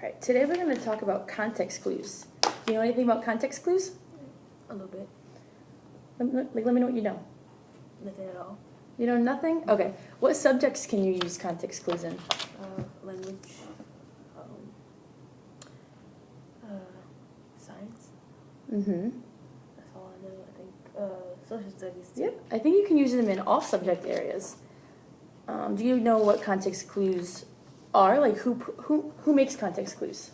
Alright, today we're going to talk about context clues. Do you know anything about context clues? A little bit. Let me know what you know. Nothing at all. You know nothing? Okay. What subjects can you use context clues in? Language. Science. Mm-hmm. That's all I know. I think social studies too. Yep. I think you can use them in all subject areas. Do you know what context clues are? Like who makes context clues?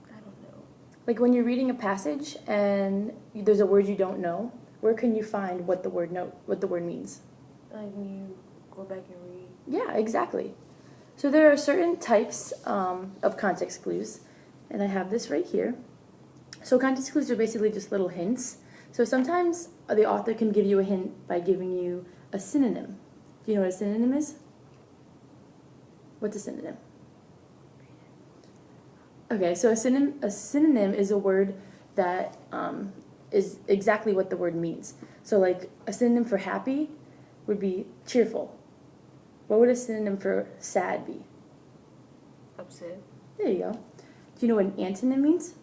I don't know. Like when you're reading a passage and there's a word you don't know, where can you find what the word means? Like when you go back and read. Yeah, exactly. So there are certain types of context clues, and I have this right here. So context clues are basically just little hints. So sometimes the author can give you a hint by giving you a synonym. Do you know what a synonym is? What's a synonym? Okay, so a synonym is a word that is exactly what the word means. So like a synonym for happy would be cheerful. What would a synonym for sad be? Upset. There you go. Do you know what an antonym means?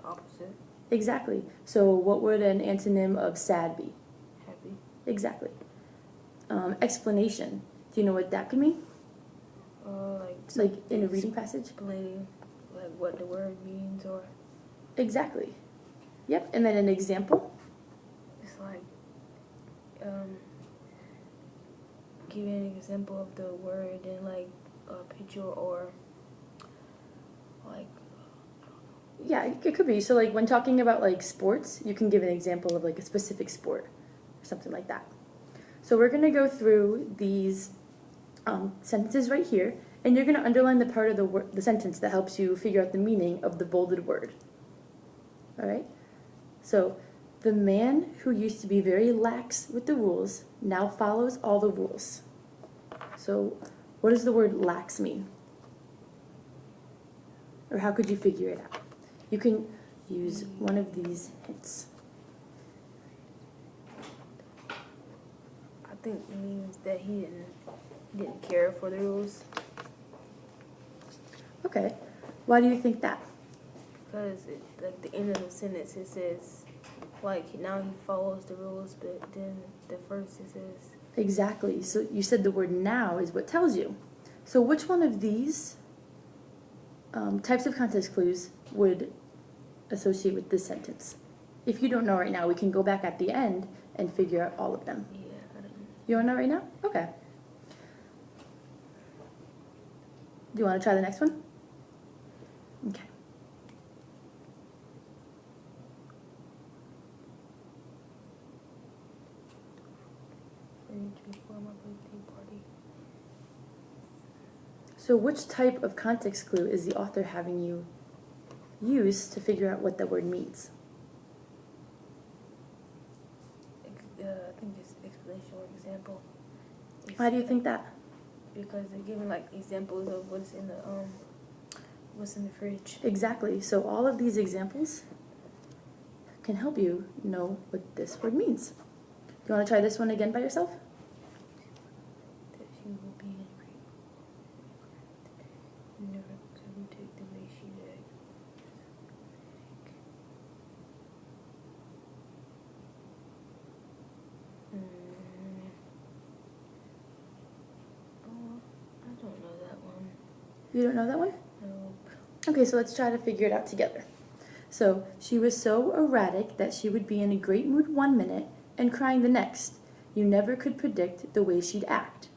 Opposite. Exactly. So what would an antonym of sad be? Happy. Exactly. Explanation. Do you know what that could mean? Like in a reading passage? Explaining like what the word means, or Exactly. Yep. And then an example? it's like giving an example of the word in like a picture, or like Yeah, it could be. So like when talking about like sports, you can give an example of like a specific sport or something like that. So we're going to go through these sentences right here, and you're going to underline the part of the sentence that helps you figure out the meaning of the bolded word. All right? So, the man who used to be very lax with the rules now follows all the rules. So, what does the word lax mean? Or how could you figure it out? You can use one of these hints. I think it means that he didn't care for the rules, Okay. Why do you think that? because like the end of the sentence it says like now he follows the rules, but then the first it says Exactly. So you said the word now is what tells you. So which one of these types of context clues would associate with this sentence? If you don't know right now, we can go back at the end and figure out all of them. yeah, I don't know. You want to know right now? Okay. Do you want to try the next one? Okay. Before my birthday party. So which type of context clue is the author having you use to figure out what that word means? I think it's explanation or example. Why do you think that? Because they're giving like examples of what's in the fridge. Exactly. So all of these examples can help you know what this word means. Do you want to try this one again by yourself? That she will be in great. Never could take the way she did. Oh, I don't know that one. You don't know that one? Nope. Okay, so let's try to figure it out together. So, she was so erratic that she would be in a great mood one minute and crying the next. You never could predict the way she'd act.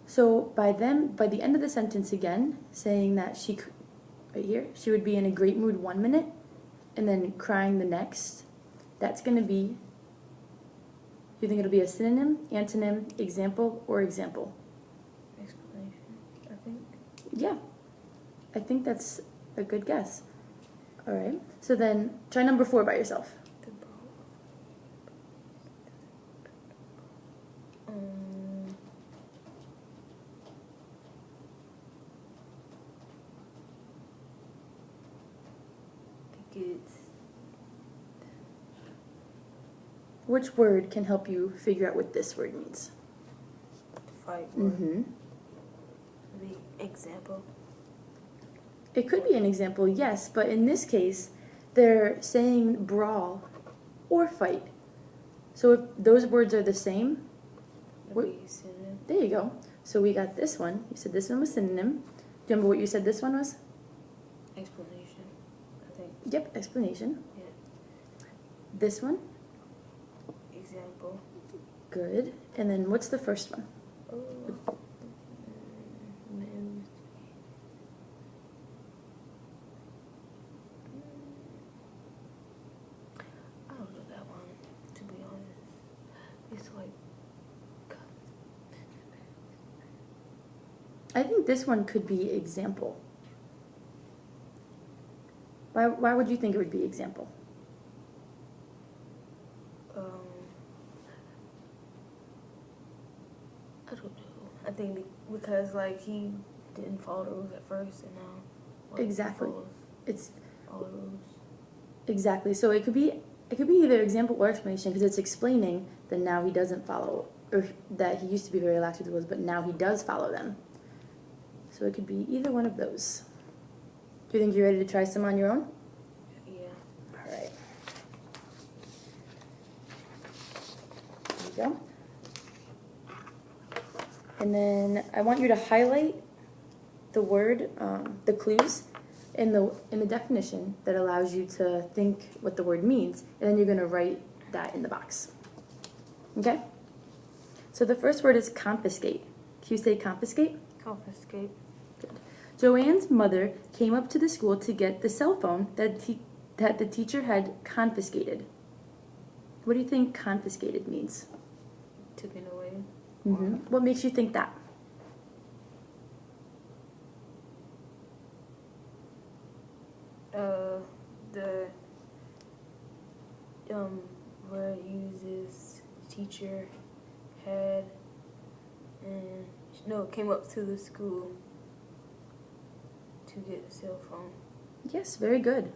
So, by the end of the sentence again, saying that right here, she would be in a great mood one minute and then crying the next, that's going to be, you think it'll be a synonym, antonym, example, or example? Explanation, I think. Yeah, I think that's a good guess. All right, so then try number 4 by yourself. The boat. I think it's Which word can help you figure out what this word means? the fight word. Mm-hmm. be example. It could be an example, yes, but in this case, they're saying brawl or fight. So if those words are the same, It'd be synonym. there you go. So we got this one. You said this one was synonym. Do you remember what you said this one was? Explanation, I think. Yep, explanation. Yeah. This one, Example. good. And then what's the first one? Man. I don't know that one, to be honest. It's like, I think this one could be example. Why would you think it would be example? I don't know. I think because like he didn't follow the rules at first, and now like, Exactly. he follows It's all the rules. exactly. So it could be either example or explanation because it's explaining that now he doesn't follow, or that he used to be very lax with the rules, but now he does follow them. So it could be either one of those. Do you think you're ready to try some on your own? Yeah. All right. There you go. And then I want you to highlight the word, the clues in the definition that allows you to think what the word means, and then you're going to write that in the box. Okay? So the first word is confiscate. Can you say confiscate? Confiscate. Good. Joanne's mother came up to the school to get the cell phone that the teacher had confiscated. What do you think confiscated means? Taken away. Mm-hmm. What makes you think that? The where it uses teacher had and no came up to the school to get a cell phone. Yes, very good.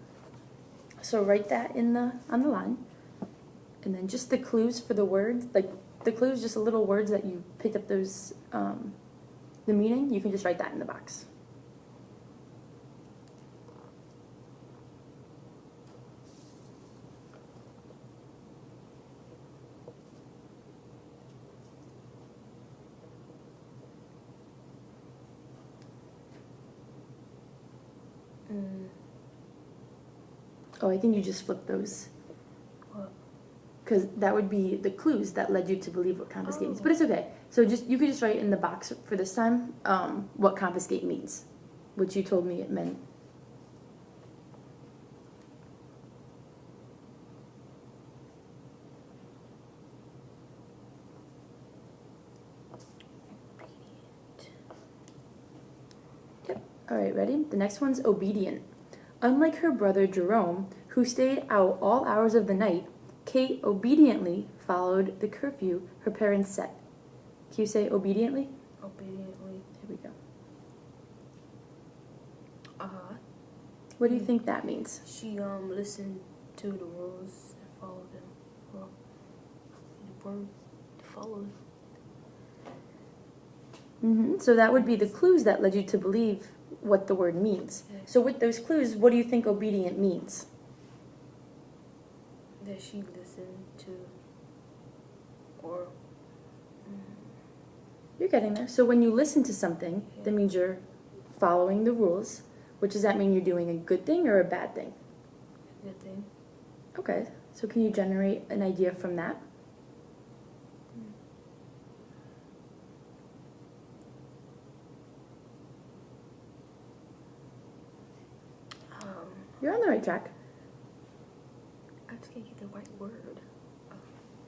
So write that on the line, and then just the clues for the words, like the clues, just little words that you picked up those, the meaning. You can just write that in the box. Oh, I think you just flipped those. What? Because that would be the clues that led you to believe what confiscate means. Oh. But it's okay. So you could just write in the box for this time what confiscate means, which you told me it meant. Yep. All right, ready? The next one's obedient. Unlike her brother Jerome, who stayed out all hours of the night, Kate obediently followed the curfew her parents set. Can you say obediently? Obediently. Here we go. What do you think that means? She listened to the rules and followed them. Well, the word followed. So that would be the clues that led you to believe what the word means. Yeah. So with those clues, what do you think obedient means? That she listened to, or You're getting there. So when you listen to something, Yeah. that means you're following the rules. Which does that mean you're doing a good thing or a bad thing? a good thing. Okay. So can you generate an idea from that? You're on the right track. I just can't get the right word.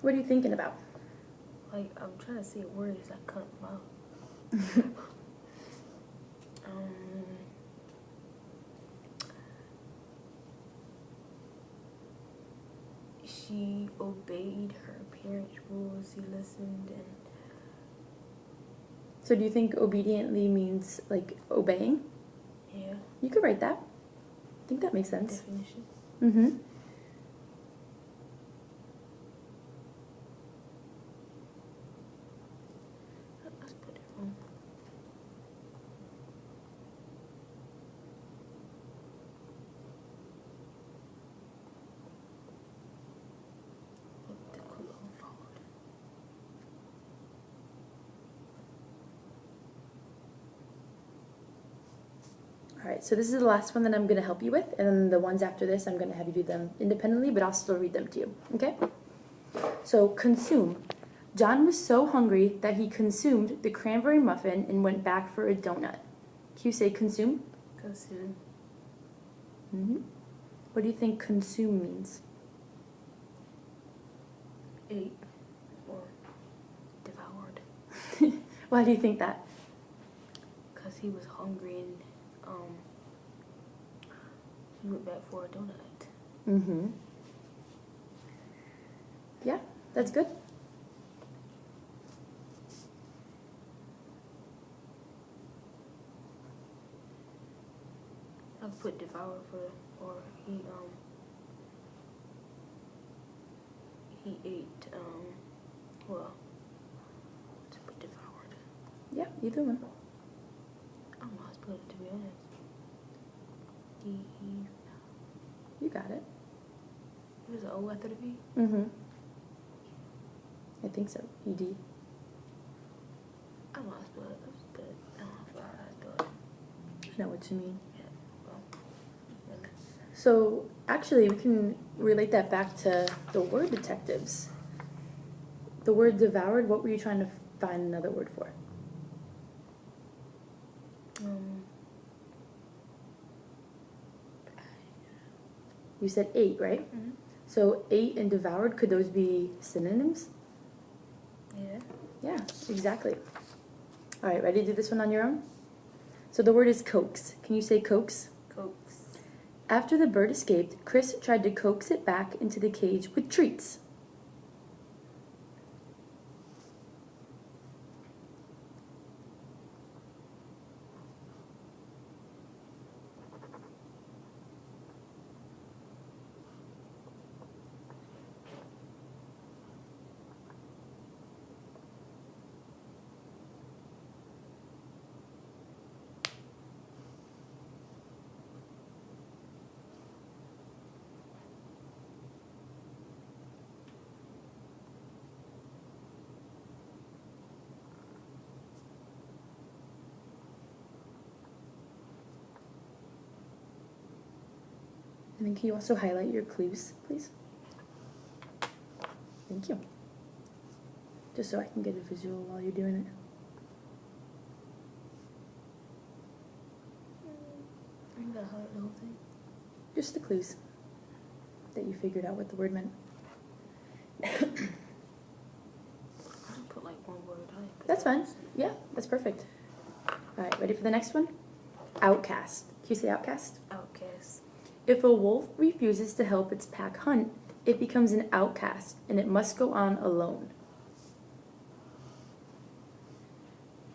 What are you thinking about? Like, I'm trying to say a word as I come out. She obeyed her parents' rules. She listened and So do you think obediently means like obeying? yeah. You could write that. I think that makes sense. Definition. Mm-hmm. Let's put it on. All right, so this is the last one that I'm going to help you with, and then the ones after this, I'm going to have you do them independently, but I'll still read them to you, okay? So, consume. John was so hungry that he consumed the cranberry muffin and went back for a donut. Can you say consume? Consume. Mm-hmm. What do you think consume means? Ate. Or devoured. Why do you think that? Because he was hungry and he went back for a donut. Mm-hmm. Yeah, that's good. I could put devoured for, or he ate, well, to put devoured. Yeah, either one. I don't know how to put it, to be honest. You got it. There's an O after the B? Mm-hmm. I think so. ED. I don't know how to spell it, but I don't know how to spell it. I know what you mean. Yeah, well, yeah. So, actually, we can relate that back to the word detectives. The word devoured, what were you trying to find another word for? You said ate, right? Mm-hmm. So, ate and devoured, could those be synonyms? Yeah. Yeah, exactly. All right, ready to do this one on your own? So, the word is coax. Can you say coax? Coax. After the bird escaped, Chris tried to coax it back into the cage with treats. And then can you also highlight your clues, please? Thank you. Just so I can get a visual while you're doing it. You gotta highlight the whole thing. Just the clues that you figured out what the word meant. I didn't put like one word. I didn't put That's that. fine. Yeah, that's perfect. All right, ready for the next one? Outcast. Can you say outcast? Outcast. If a wolf refuses to help its pack hunt, it becomes an outcast and it must go on alone.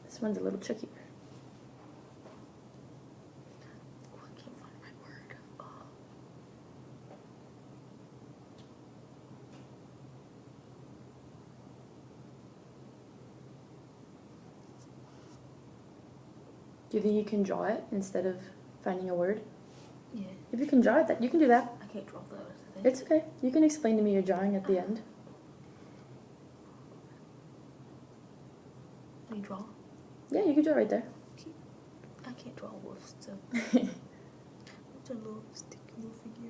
This one's a little trickier. Oh, I can't find my word. Oh. Do you think you can draw it instead of finding a word? Yeah. If you can draw it, that you can do that. I can't draw those. It's okay. You can explain to me your drawing at the end. Can you draw? Yeah, you can draw right there. I can't draw wolves, so. What's a little sticky little figure?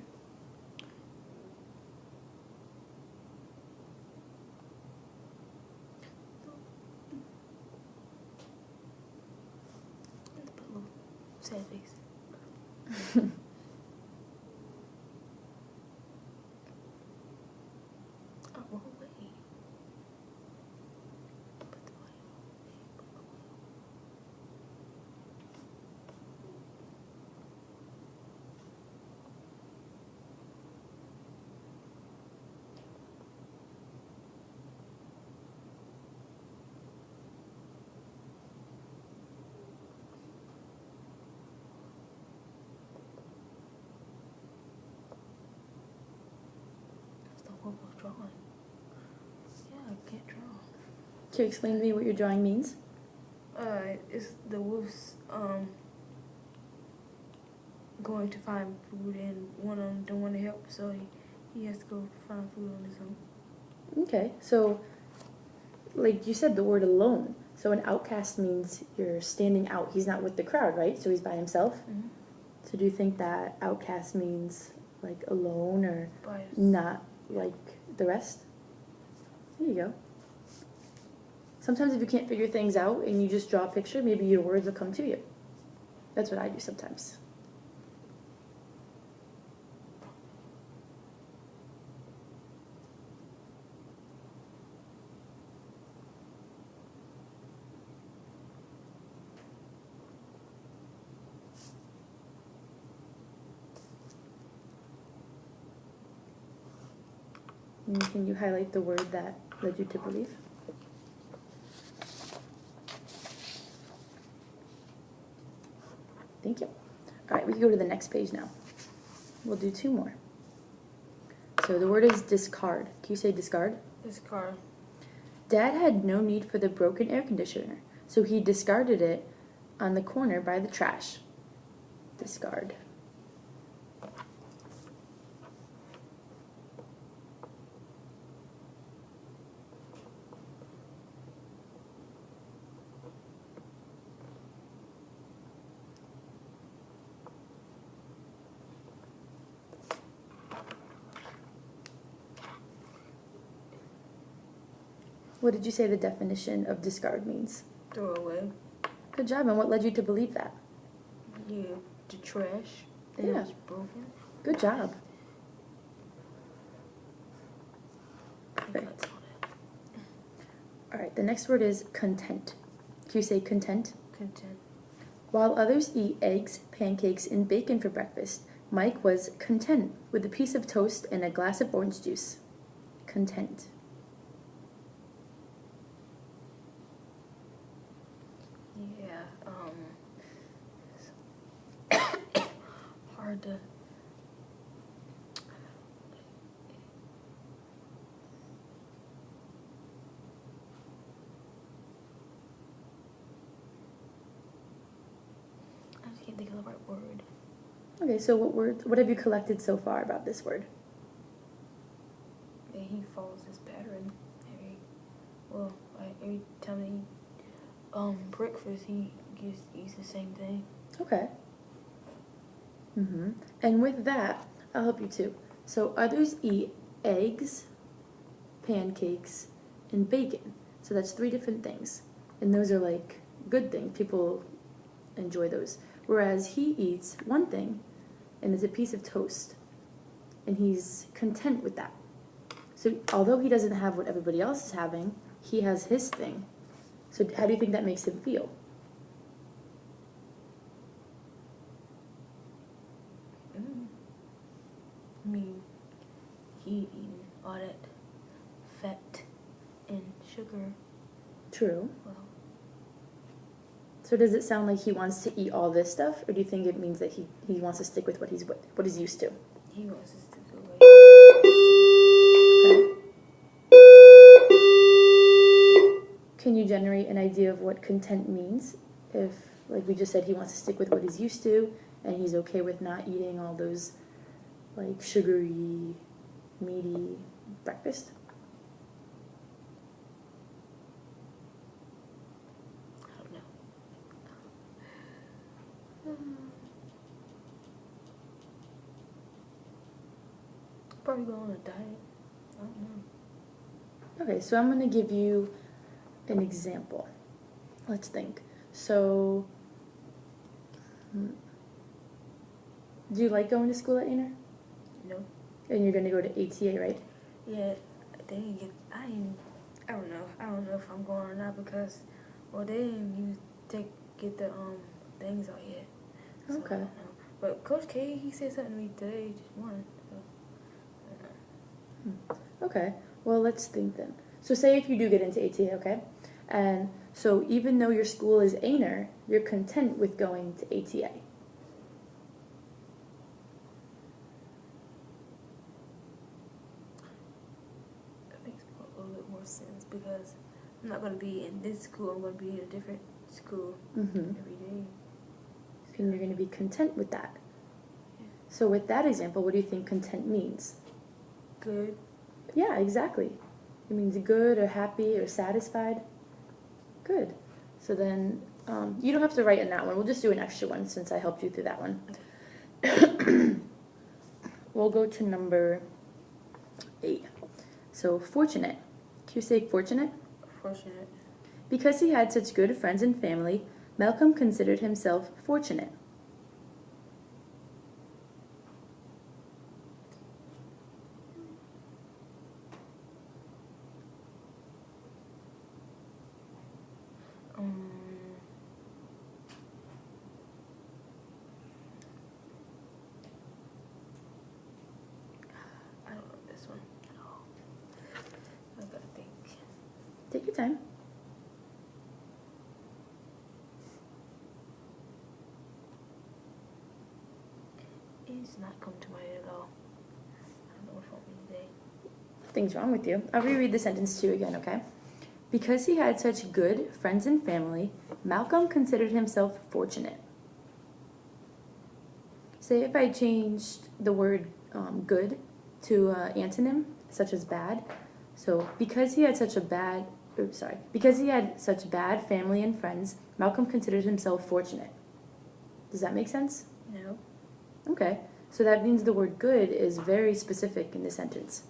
Let's put a little sad face. Oh, wrong way. Put the body away. That's the horrible drawing. Yeah, I can't draw. Can you explain to me what your drawing means? It's the wolves going to find food and one of them don't want to help, so he has to go find food on his own. Okay, so like you said the word alone. So an outcast means you're standing out. He's not with the crowd, right? So he's by himself. Mm-hmm. So do you think that outcast means like alone or Bias. not like the rest? There you go. Sometimes if you can't figure things out and you just draw a picture, maybe your words will come to you. That's what I do sometimes. And can you highlight the word that led you to believe? Thank you. All right, we can go to the next page now. We'll do 2 more. So the word is discard. Can you say discard? Discard. Dad had no need for the broken air conditioner, so he discarded it on the corner by the trash. Discard. What did you say the definition of discard means? Throw away. Good job, and what led you to believe that? Yeah. The trash. Yeah. It's broken. Good job. I think Perfect. that's all that. All right, the next word is content. Can you say content? Content. While others eat eggs, pancakes, and bacon for breakfast, Mike was content with a piece of toast and a glass of orange juice. Content. Yeah. Hard to. I just can't think of the right word. Okay, so what have you collected so far about this word? Yeah, he follows this pattern every time he breakfast he eats the same thing. Okay. And with that, I'll help you too. So others eat eggs, pancakes, and bacon. So that's 3 different things. And those are like good things. People enjoy those. Whereas he eats one thing and it's a piece of toast. And he's content with that. So although he doesn't have what everybody else is having, he has his thing. So how do you think that makes him feel? I mean, he eating all that fat and sugar. True. Well, So does it sound like he wants to eat all this stuff, or do you think it means that he wants to stick with what he's used to? he wants us to go away. Okay. Can you generate an idea of what content means? If, like we just said, he wants to stick with what he's used to, and he's okay with not eating all those, like, sugary, meaty breakfast? I don't know. Probably go on a diet. I don't know. Okay, so I'm going to give you an example. Let's think. So, do you like going to school at Ainer? No. And you're going to go to ATA, right? Yeah, they didn't get. I don't know. I don't know if I'm going or not because, well, they didn't get the things out yet. So Okay. I don't know. But Coach K, he said something to me today, just one. So I don't know. Okay, well, let's think then. So say if you do get into ATA, okay? And so even though your school is Ainer, you're content with going to ATA. That makes a little bit more sense because I'm not going to be in this school. I'm going to be in a different school every day. And you're going to be content with that. So with that example, what do you think content means? Good. Yeah, exactly. It means good or happy or satisfied. Good. So then you don't have to write in that one. We'll just do an extra one since I helped you through that one. We'll go to number 8. So fortunate. Can you say fortunate? Fortunate. Because he had such good friends and family, Malcolm considered himself fortunate. I don't know this one at all. I gotta think. Take your time. It's not come to my head at all. I don't know what's wrong with me today. Nothing's wrong with you. I'll reread the sentence to you again, okay? Because he had such good friends and family, Malcolm considered himself fortunate. Say if I changed the word good to antonym, such as bad. So because he had such bad family and friends, Malcolm considered himself fortunate. Does that make sense? No. Okay, so that means the word good is very specific in the sentence.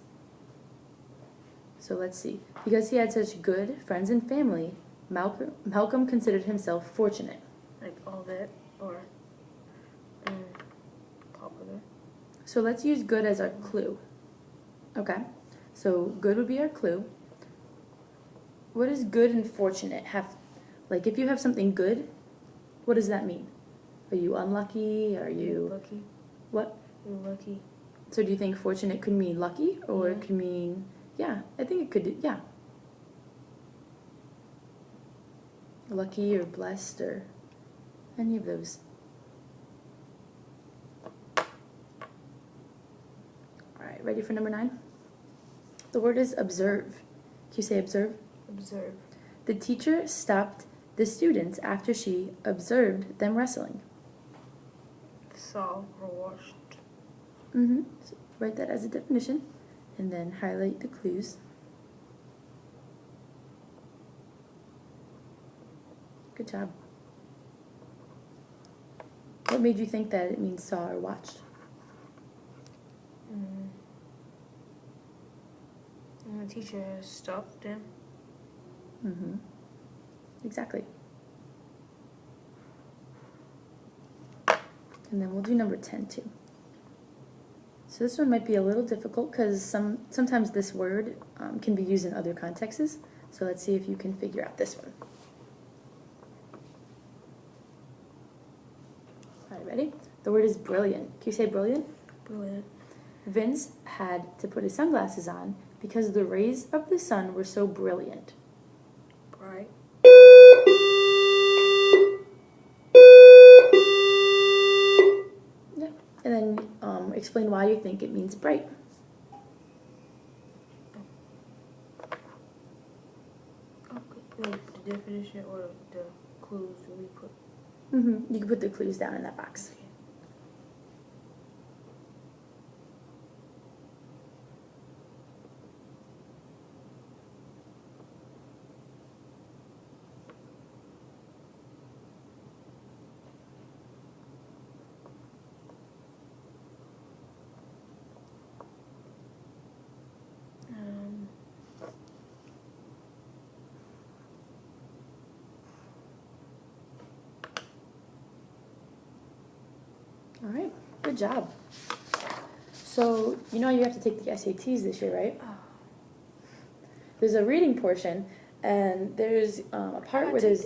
So let's see. Because he had such good friends and family, Malcolm considered himself fortunate. Like all that or popular. So let's use good as our clue. Okay, so good would be our clue. What does good and fortunate have? Like if you have something good, what does that mean? Are you unlucky? Are you lucky? What? You're lucky. So do you think fortunate could mean lucky or Yeah. it could mean, yeah, I think it could, yeah. Lucky or blessed or any of those. All right, ready for number 9? The word is observe. Can you say observe? Observe. The teacher stopped the students after she observed them wrestling. Saw or watched. So write that as a definition and then highlight the clues. Good job. What made you think that it means saw or watched? And the teacher stopped them. Exactly. And then we'll do number 10 too. So this one might be a little difficult because sometimes this word can be used in other contexts. So let's see if you can figure out this one. All right, ready? The word is brilliant. Can you say brilliant? Brilliant. Vince had to put his sunglasses on because the rays of the sun were so brilliant. Bright. Yeah. And then explain why you think it means bright. Okay. The definition or the clues that we put. You can put the clues down in that box. All right, good job. So, you know you have to take the SATs this year, right? Oh. There's a reading portion, and there's a part where there's...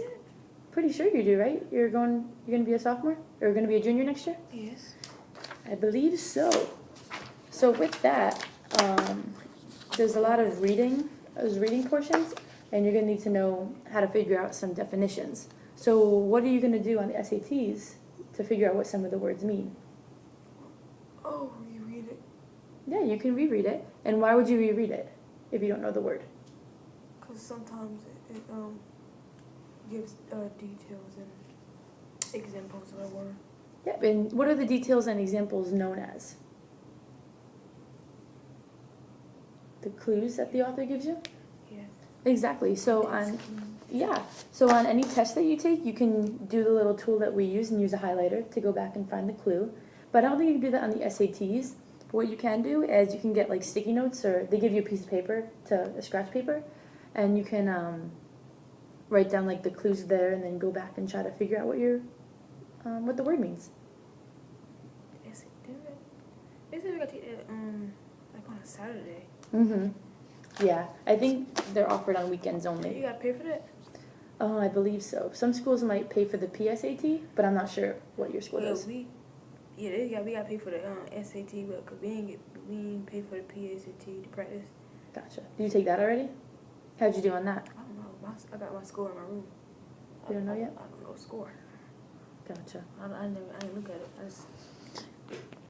Pretty sure you do, right? You're going to be a sophomore? Or going to be a junior next year? Yes. I believe so. So with that, there's a lot of reading, those reading portions, and you're going to need to know how to figure out some definitions. So what are you going to do on the SATs to figure out what some of the words mean? Oh, reread it. Yeah, you can reread it. And why would you reread it if you don't know the word? Because sometimes it gives details and examples of the word. Yep, and what are the details and examples known as? The clues that the author gives you? Yeah. Exactly. So so on any test that you take, you can do the little tool that we use and use a highlighter to go back and find the clue. But I don't think you can do that on the SATs. But what you can do is you can get like sticky notes, or they give you a piece of paper, a scratch paper, and you can write down like the clues there, and then go back and try to figure out what the word means. They said we got to take that like on a Saturday. Yeah, I think they're offered on weekends You only. gotta pay for that? Oh, I believe so. Some schools might pay for the PSAT, but I'm not sure what your school does. We gotta pay for the SAT, but cause we ain't pay for the PSAT to practice. Gotcha. Did you take that already? How'd you do on that? I don't know. I got my score in my room. You don't know yet? I don't know score. Gotcha. I didn't look at it.